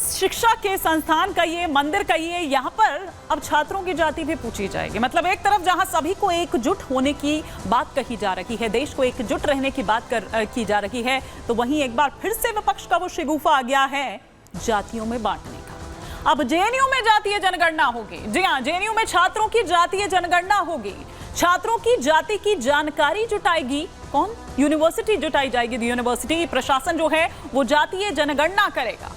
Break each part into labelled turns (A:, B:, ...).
A: शिक्षा के संस्थान कहिए, मंदिर कहिए, यहाँ पर अब छात्रों की जाति भी पूछी जाएगी। मतलब एक तरफ जहाँ सभी को एकजुट होने की बात कही जा रही है, देश को एकजुट रहने की बात की जा रही है, तो वहीं एक बार फिर से विपक्ष का वो शिगुफा आ गया है जातियों में बांटने का। अब जेएनयू में जातीय जनगणना होगी। जी हाँ, जेएनयू में छात्रों की जातीय जनगणना होगी। छात्रों की जाति की जानकारी जुटाएगी कौन? यूनिवर्सिटी जुटाई जाएगी। यूनिवर्सिटी प्रशासन जो है वो जातीय जनगणना करेगा।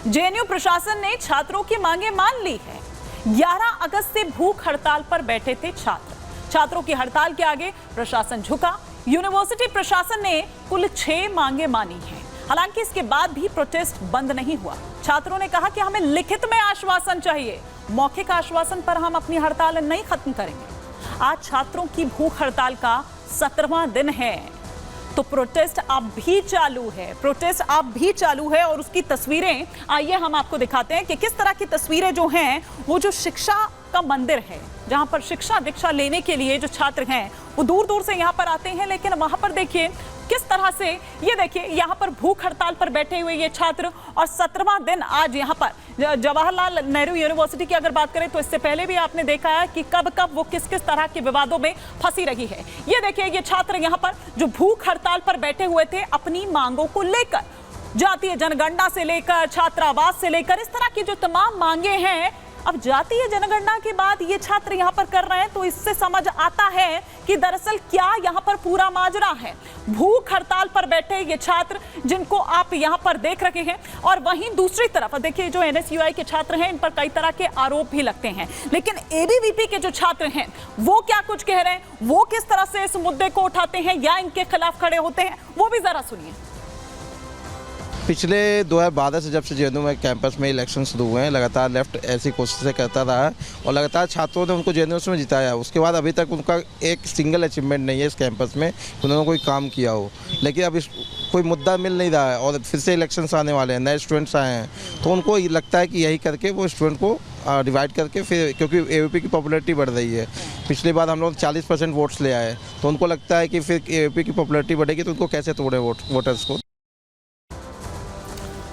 A: जेएनयू प्रशासन ने छात्रों की मांगे मान ली है। 11 अगस्त से भूख हड़ताल पर बैठे थे छात्र। छात्रों की हड़ताल के आगे प्रशासन झुका। यूनिवर्सिटी प्रशासन ने कुल 6 मांगे मानी हैं। हालांकि इसके बाद भी प्रोटेस्ट बंद नहीं हुआ। छात्रों ने कहा कि हमें लिखित में आश्वासन चाहिए, मौखिक आश्वासन पर हम अपनी हड़ताल नहीं खत्म करेंगे। आज छात्रों की भूख हड़ताल का 17वां दिन है, तो प्रोटेस्ट अब भी चालू है। प्रोटेस्ट अब भी चालू है और उसकी तस्वीरें आइए हम आपको दिखाते हैं कि किस तरह की तस्वीरें जो हैं, वो जो शिक्षा का मंदिर है, जहां पर शिक्षा दीक्षा लेने के लिए जो छात्र हैं वो दूर दूर से यहां पर आते हैं, लेकिन वहां पर देखिए किस तरह से, ये देखिए यहां पर भूख हड़ताल पर बैठे हुए ये छात्र, और 17वां दिन आज यहां पर जवाहरलाल नेहरू यूनिवर्सिटी की अगर बात करें तो इससे पहले भी आपने देखा है कि कब कब वो किस किस तरह के विवादों में फंसी रही है। ये देखिए ये छात्र यहां पर जो भूख हड़ताल पर बैठे हुए थे अपनी मांगों को लेकर, जातीय जनगणना से लेकर छात्रावास से लेकर इस तरह की जो तमाम मांगे हैं, अब जातीय जनगणना के बाद ये छात्र यहाँ पर कर रहे हैं, तो इससे समझ आता है कि दरअसल क्या यहाँ पर पूरा माजरा है। भूख हड़ताल पर बैठे ये छात्र जिनको आप यहाँ पर देख रहे हैं, और वहीं दूसरी तरफ देखिए जो एनएसयूआई के छात्र हैं, इन पर कई तरह के आरोप भी लगते हैं, लेकिन एबीवीपी के जो छात्र हैं वो क्या कुछ कह रहे हैं, वो किस तरह से इस मुद्दे को उठाते हैं या इनके खिलाफ खड़े होते हैं, वो भी जरा सुनिए।
B: पिछले 2012 से जब से जेएनयू में कैंपस में इलेक्शन शुरू हुए हैं, लगातार लेफ्ट ऐसी कोशिशें करता रहा है और लगातार छात्रों ने उनको जेएनयू में जिताया। उसके बाद अभी तक उनका एक सिंगल अचीवमेंट नहीं है इस कैंपस में, उन्होंने कोई काम किया हो। लेकिन अब कोई मुद्दा मिल नहीं रहा है और फिर से इलेक्शंस आने वाले हैं, नए स्टूडेंट्स आए हैं, तो उनको लगता है कि यही करके वो स्टूडेंट को डिवाइड करके फिर, क्योंकि एबीवीपी की पॉपुलैरिटी बढ़ रही है, पिछली बार हम लोग 40% वोट्स ले आए, तो उनको लगता है कि फिर एबीवीपी की पॉपुलैरिटी बढ़ेगी तो उनको कैसे तोड़े वोटर्स को।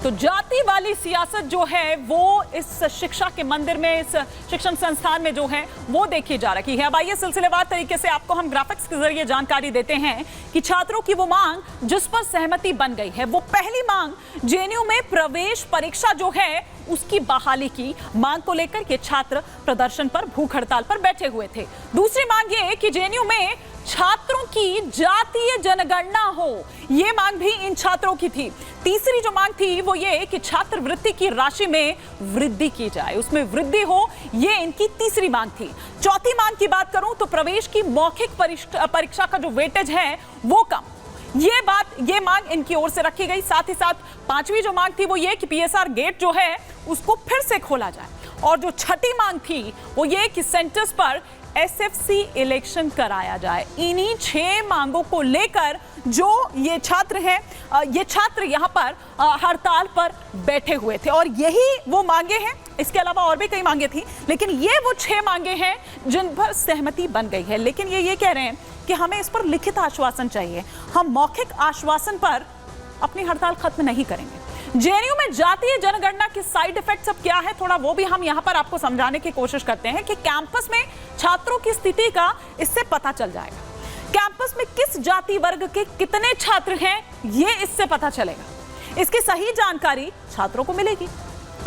A: तो जाति वाली सियासत जो है वो इस शिक्षा के मंदिर में, इस शिक्षण संस्थान में जो है वो देखी जा रही है। अब आइए सिलसिलेवार तरीके से आपको हम ग्राफिक्स के जरिए जानकारी देते हैं कि छात्रों की वो मांग जिस पर सहमति बन गई है, वो पहली मांग जेएनयू में प्रवेश परीक्षा जो है उसकी बहाली की मांग को लेकर के छात्र प्रदर्शन पर, भूख हड़ताल पर बैठे हुए थे। दूसरी मांग ये कि जेएनयू में छात्रों की जातीय जनगणना हो, ये मांग भी इन छात्रों की थी। तीसरी जो मांग थी वो ये कि छात्रवृत्ति की राशि में वृद्धि की जाए, उसमें वृद्धि हो, ये इनकी तीसरी मांग थी। चौथी मांग की बात करूं तो प्रवेश की मौखिक परीक्षा का जो वेटेज है वो कम, ये मांग इनकी ओर से रखी गई। साथ ही साथ पांचवी जो मांग थी वो ये कि पीएसआर गेट जो है उसको फिर से खोला जाए, और जो छठी मांग थी वो ये कि सेंटर्स पर एसएफसी इलेक्शन कराया जाए। इन्हीं 6 मांगों को लेकर जो ये छात्र हैं, ये छात्र यहाँ पर हड़ताल पर बैठे हुए थे, और यही वो मांगे हैं। इसके अलावा और भी कई मांगे थी, लेकिन ये वो 6 मांगे हैं जिन पर सहमति बन गई है। लेकिन ये कह रहे हैं कि हमें इस पर लिखित आश्वासन चाहिए, हम मौखिक आश्वासन पर अपनी हड़ताल खत्म नहीं करेंगे। जेएनयू में जातीय जनगणना के साइड इफेक्ट्स अब क्या है, थोड़ा वो भी हम यहाँ पर आपको समझाने की कोशिश करते हैं कि कैंपस में छात्रों की स्थिति का इससे पता चल जाएगा। कैंपस में किस जाति वर्ग के कितने छात्र हैं ये इससे पता चलेगा, इसकी सही जानकारी छात्रों को मिलेगी।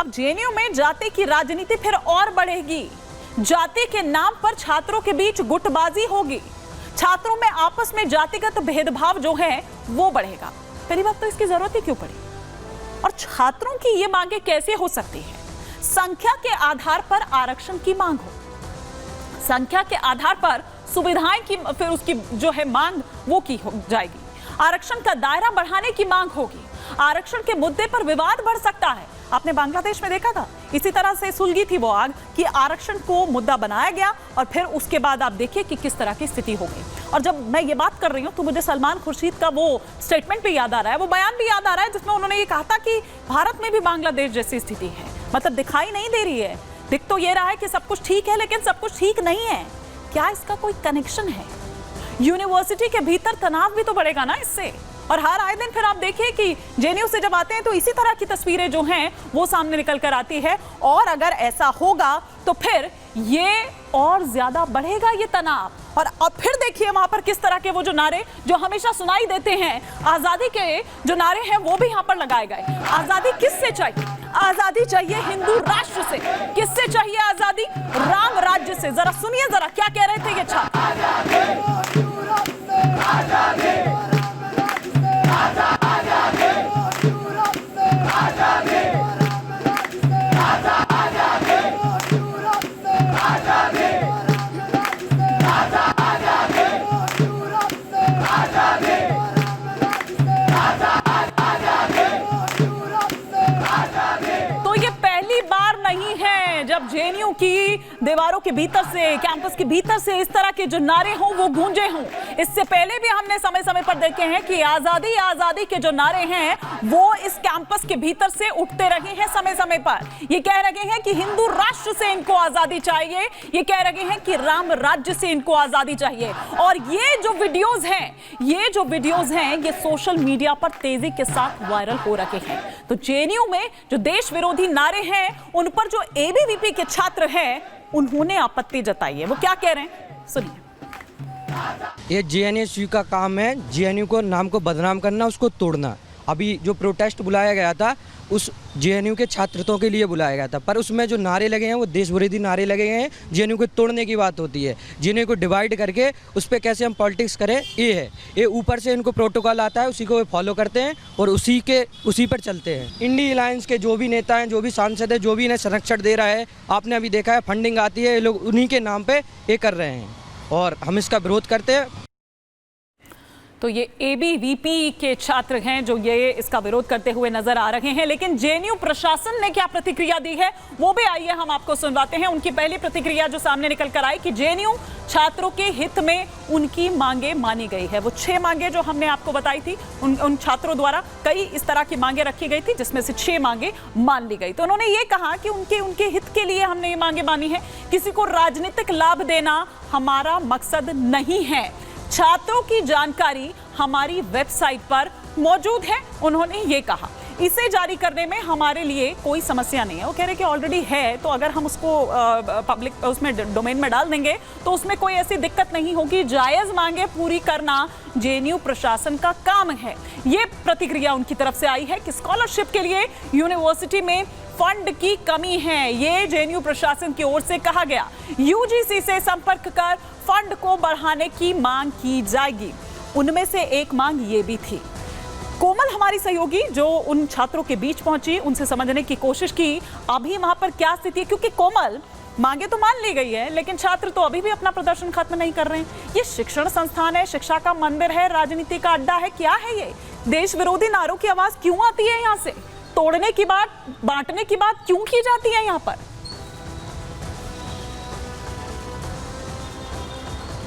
A: अब जेएनयू में जाति की राजनीति फिर और बढ़ेगी, जाति के नाम पर छात्रों के बीच गुटबाजी होगी, छात्रों में आपस में जातिगत भेदभाव जो है वो बढ़ेगा। पहली बात तो इसकी जरूरत ही क्यों पड़ी, और छात्रों की ये मांगे कैसे हो सकती है? संख्या के आधार पर आरक्षण की मांग हो, संख्या के आधार पर सुविधाएं की फिर उसकी जो है मांग वो की हो जाएगी, आरक्षण का दायरा बढ़ाने की मांग होगी, आरक्षण के मुद्दे पर विवाद बढ़ सकता है। आपने बांग्लादेश में देखा था, इसी तरह से सुलगी थी वो आग कि आरक्षण को मुद्दा बनाया गया और फिर उसके बाद आप देखिए कि किस तरह की स्थिति हो गई। और जब मैं ये बात कर रही हूँ तो मुझे सलमान खुर्शीद का वो स्टेटमेंट भी याद आ रहा है, वो बयान भी याद आ रहा है जिसमें उन्होंने ये कहा था कि भारत में भी बांग्लादेश जैसी स्थिति है। मतलब दिखाई नहीं दे रही है, दिख तो ये रहा है कि सब कुछ ठीक है, लेकिन सब कुछ ठीक नहीं है। क्या इसका कोई कनेक्शन है? यूनिवर्सिटी के भीतर तनाव भी तो बढ़ेगा ना इससे, और हर आए दिन फिर आप देखिए कि जेएनयू से जब आते हैं तो इसी तरह की तस्वीरें जो हैं वो सामने निकल कर आती है। और अगर ऐसा होगा तो फिर ये और ज्यादा बढ़ेगा ये तनाव। और अब फिर देखिए वहां पर किस तरह के वो जो नारे जो हमेशा सुनाई देते हैं, आजादी के जो नारे हैं वो भी यहां पर लगाए गए। आजादी किससे चाहिए? आजादी चाहिए हिंदू राष्ट्र से। किससे चाहिए आजादी? राम राज्य से। जरा सुनिए जरा क्या कह रहे थे ये छात्र। नहीं है जब जेएनयू की दीवारों के भीतर से, कैंपस के भीतर से इस तरह के जो नारे हों वो गूंजे हों। इससे पहले भी हमने समय समय पर देखे हैं कि आजादी आजादी के जो नारे हैं वो इस कैंपस के भीतर से उठते रहे हैं समय समय पर। ये कह रहे हैं कि हिंदू राष्ट्र से इनको आजादी चाहिए, ये कह रहे हैं कि राम राज्य से इनको आजादी चाहिए। और ये जो वीडियोज हैं ये सोशल मीडिया पर तेजी के साथ वायरल हो रहे हैं। तो जेएनयू में जो देश विरोधी नारे हैं उन पर जो एबीवीपी के छात्र हैं उन्होंने आपत्ति जताई है। वो क्या कह रहे हैं सुनिए।
C: ये जेएनयू का काम है, जेएनयू को नाम को बदनाम करना, उसको तोड़ना। अभी जो प्रोटेस्ट बुलाया गया था उस जेएनयू के छात्रों के लिए बुलाया गया था, पर उसमें जो नारे लगे हैं वो देश विरोधी नारे लगे हैं। जेएनयू को तोड़ने की बात होती है, जेएनयू को डिवाइड करके उस पर कैसे हम पॉलिटिक्स करें ये है। ये ऊपर से इनको प्रोटोकॉल आता है, उसी को वे फॉलो करते हैं और उसी पर चलते हैं। इंडी अलायंस के जो भी नेता हैं, जो भी सांसद है, जो भी इन्हें संरक्षण दे रहा है, आपने अभी देखा है फंडिंग आती है, ये लोग उन्हीं के नाम पर ये कर रहे हैं और हम इसका विरोध करते हैं।
A: तो ये एबीवीपी के छात्र हैं जो ये इसका विरोध करते हुए नजर आ रहे हैं। लेकिन जेएनयू प्रशासन ने क्या प्रतिक्रिया दी है वो भी आइए हम आपको सुनवाते हैं। उनकी पहली प्रतिक्रिया जो सामने निकल कर आई कि जेएनयू छात्रों के हित में उनकी मांगे मानी गई है। वो 6 मांगे जो हमने आपको बताई थी उन छात्रों द्वारा कई इस तरह की मांगे रखी गई थी जिसमें से 6 मांगे मान ली गई। तो उन्होंने ये कहा कि उनके हित के लिए हमने ये मांगे मानी है, किसी को राजनीतिक लाभ देना हमारा मकसद नहीं है। छात्रों की जानकारी हमारी वेबसाइट पर मौजूद है, उन्होंने ये कहा। इसे जारी करने में हमारे लिए कोई समस्या नहीं है। वो कह रहे कि ऑलरेडी है तो अगर हम उसको पब्लिक उसमें डोमेन में डाल देंगे तो उसमें कोई ऐसी दिक्कत नहीं होगी। जायज मांगे पूरी करना जेएनयू प्रशासन का काम है। ये प्रतिक्रिया उनकी तरफ से आई है कि स्कॉलरशिप के लिए यूनिवर्सिटी में फंड की कमी है, ये जेएनयू प्रशासन की ओर से कहा गया। यूजीसी से संपर्क कर फंड को बढ़ाने की मांग की जाएगी। उनमें से एक मांग ये भी थी। कोमल हमारी सहयोगी जो उन छात्रों के बीच पहुंची, उनसे समझने की कोशिश की अभी वहां पर क्या स्थिति है, क्योंकि कोमल मांगे तो मान ली गई है लेकिन छात्र तो अभी भी अपना प्रदर्शन खत्म नहीं कर रहे हैं। ये शिक्षण संस्थान है, शिक्षा का मंदिर है, राजनीति का अड्डा है, क्या है ये? देश विरोधी नारों की आवाज क्यों आती है यहाँ से? तोड़ने की बात, बांटने की बात क्यों की जाती है यहाँ पर?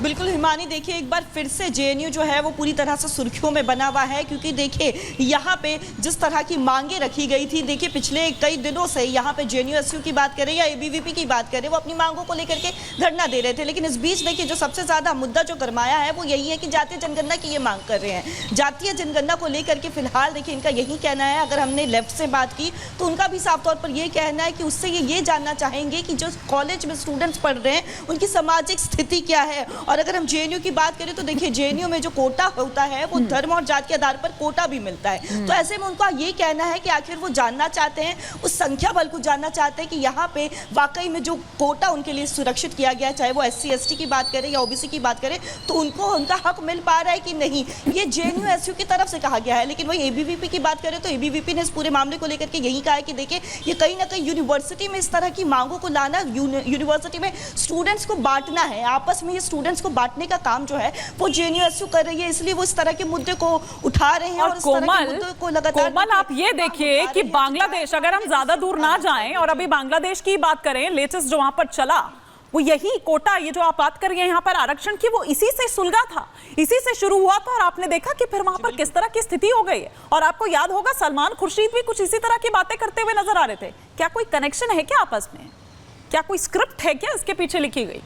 D: बिल्कुल हिमानी, देखिए एक बार फिर से जेएनयू जो है वो पूरी तरह से सुर्खियों में बना हुआ है, क्योंकि देखिए यहाँ पे जिस तरह की मांगे रखी गई थी, देखिए पिछले कई दिनों से यहाँ पे जेएनयू की बात करें या एबीवीपी की बात करें, वो अपनी मांगों को लेकर के धरना दे रहे थे। लेकिन इस बीच देखिए जो सबसे ज्यादा मुद्दा जो गरमाया है वो यही है कि जातीय जनगणना की ये मांग कर रहे हैं। जातीय जनगणना को लेकर के फिलहाल देखिए इनका यही कहना है, अगर हमने लेफ्ट से बात की तो उनका भी साफ तौर पर यह कहना है कि उससे ये जानना चाहेंगे कि जो कॉलेज में स्टूडेंट्स पढ़ रहे हैं उनकी सामाजिक स्थिति क्या है। और अगर हम जेएनयू की बात करें तो देखिए जेएनयू में जो कोटा होता है वो धर्म और जाति के आधार पर कोटा भी मिलता है। तो ऐसे में उनका ये कहना है कि आखिर वो जानना चाहते हैं, उस संख्या बल को जानना चाहते हैं कि यहाँ पे वाकई में जो कोटा उनके लिए सुरक्षित किया गया, चाहे वो SC ST की बात करें या OBC की बात करें, तो उनको उनका हक मिल पा रहा है कि नहीं। ये जेएनयू SU की तरफ से कहा गया है। लेकिन वही एबीवीपी की बात करें तो एबीवीपी ने इस पूरे मामले को लेकर के यही कहा है कि देखिए ये कहीं ना कहीं यूनिवर्सिटी में इस तरह की मांगों को लाना, यूनिवर्सिटी में स्टूडेंट्स को बांटना है, आपस में ये स्टूडेंट्स को बांटने का काम जो है वो जेएनयू SU कर रही है, इसलिए वो इस तरह के मुद्दे को उठा रहे हैं। और इस तरह के मुद्दों को लगातार
A: कोमल आप ये देखिए कि बांग्लादेश, अगर हम ज्यादा दूर ना जाएं और अभी बांग्लादेश की बात करें, लेटेस्ट जो वहां पर चला वो यही कोटा, ये जो आप बात कर रही हैं यहाँ पर आरक्षण की, वो इसी से सुलगा था, इसी से शुरू हुआ था। और आपने देखा कि फिर वहां पर किस तरह की स्थिति हो गई है। और आपको याद होगा सलमान खुर्शीद भी कुछ इसी तरह की बातें करते हुए नजर आ रहे थे। क्या कोई कनेक्शन है क्या आपस में? क्या कोई स्क्रिप्ट है क्या इसके पीछे लिखी गई?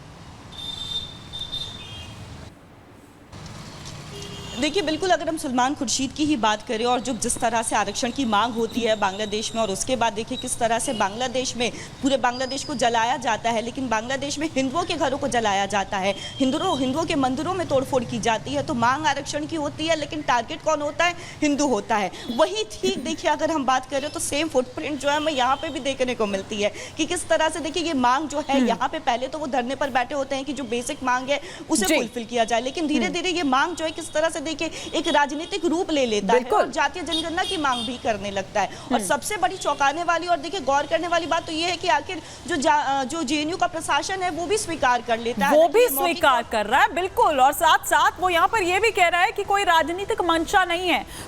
D: देखिए बिल्कुल, अगर हम सलमान खुर्शीद की ही बात करें और जो जिस तरह से आरक्षण की मांग होती है बांग्लादेश में, और उसके बाद देखिए किस तरह से बांग्लादेश में पूरे बांग्लादेश को जलाया जाता है, लेकिन बांग्लादेश में हिंदुओं के घरों को जलाया जाता है, हिंदुओं के मंदिरों में तोड़फोड़ की जाती है, तो मांग आरक्षण की होती है, लेकिन टारगेट कौन होता है? हिंदू होता है। वही ठीक देखिए, अगर हम बात करें तो सेम फुटप्रिंट जो है हमें यहाँ पे भी देखने को मिलती है कि किस तरह से देखिए ये मांग जो है यहाँ पे पहले तो वो धरने पर बैठे होते हैं कि जो बेसिक मांग है उसे
A: जी।
D: फुलफिल किया जाए, लेकिन धीरे धीरे ये मांग जो है किस तरह से देखिए एक राजनीतिक रूप ले लेता है
A: बिल्कुल।
D: और जातीय जनगणना की मांग भी करने लगता है। और सबसे बड़ी चौंकाने वाली और देखिए गौर करने वाली बात तो ये है कि आखिर जो जेएनयू का प्रशासन है वो भी स्वीकार कर लेता है,
A: वो
D: हालांकि
A: भी
D: ये मौखिक
A: स्वीकार कर रहा है, बिल्कुल। और साथ साथ वो यहाँ पर ये भी कह रहा है कि कोई राजनीतिक मंशा नहीं है,